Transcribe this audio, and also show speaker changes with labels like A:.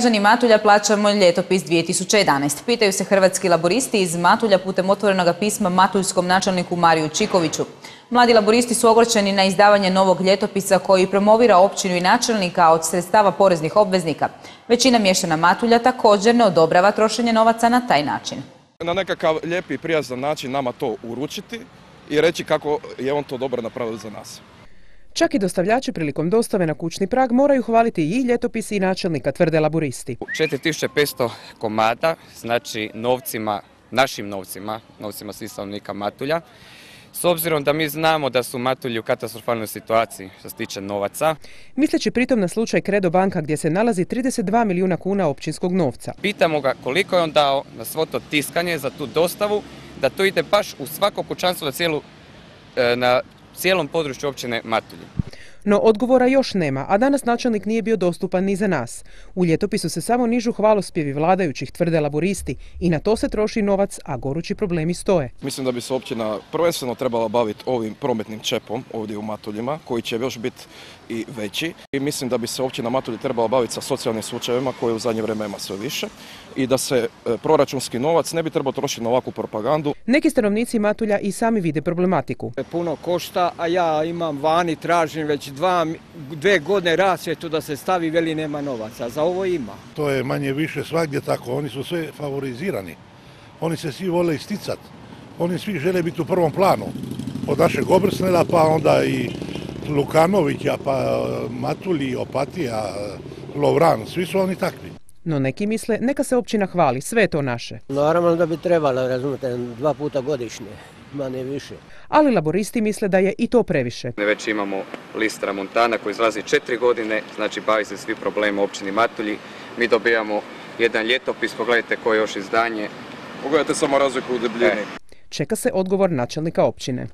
A: Građani Matulja plaćamo ljetopis 2011. Pitaju se hrvatski laburisti iz Matulja putem otvorenog pisma matuljskom načelniku Mariju Čikoviću. Mladi laburisti su ogorčeni na izdavanje novog ljetopisa koji promovira općinu i načelnika od sredstava poreznih obveznika. Većina mještana Matulja također ne odobrava trošenje novaca na taj način.
B: Na nekakav lijepi i prijazan način nama to uručiti i reći kako je on to dobro napravio za nas.
C: Čak i dostavljači prilikom dostave na kućni prag moraju hvaliti i ljetopisi i načelnika, tvrde laburisti.
D: 4500 komada, znači novcima, našim novcima svih stanovnika Matulja. S obzirom da mi znamo da su Matulji u katastrofalnoj situaciji što se tiče novaca.
C: Misleći pritom na slučaj Credo banka gdje se nalazi 32 milijuna kuna općinskog novca.
D: Pitamo ga koliko je on dao na svo to tiskanje za tu dostavu, da to ide baš u svako kućanstvo na cijelom području općine Matulji.
C: No odgovora još nema, a danas načelnik nije bio dostupan ni za nas. U ljetopisu se samo nižu hvalospjevi vladajućih, tvrde laburisti, i na to se troši novac, a gorući problemi stoje.
B: Mislim da bi se općina prvenstveno trebala baviti ovim prometnim čepom ovdje u Matuljima, koji će još biti i veći. I mislim da bi se općina Matulji trebala baviti sa socijalnim slučajevima koje u zadnje vrijeme ima sve više i da se proračunski novac ne bi trebao trošiti na ovakvu propagandu.
C: Neki stanovnici Matulja i sami vide problematiku.
E: Puno košta, a ja imam vani, tražim već dve godine rasvjetu da se stavi, veli nema novaca. Za ovo ima.
F: To je manje više svagdje tako. Oni su sve favorizirani. Oni se svi vole isticati. Oni svi žele biti u prvom planu. Od našeg Obrsnela pa onda i Lukanovića, pa Matulji, Opatija, Lovran. Svi su oni takvi.
C: No neki misle neka se općina hvali, sve je to naše.
G: Naravno da bi trebalo, razumite, 2 puta godišnje, manje više.
C: Ali laboristi misle da je i to previše.
D: Već imamo list Tramontana koji izlazi 4 godine, znači bavi se svi problemi u općini Matulji. Mi dobijamo jedan ljetopis, pogledajte koje još izdanje.
B: Pogledajte samo razliku u debljini.
C: Čeka se odgovor načelnika općine.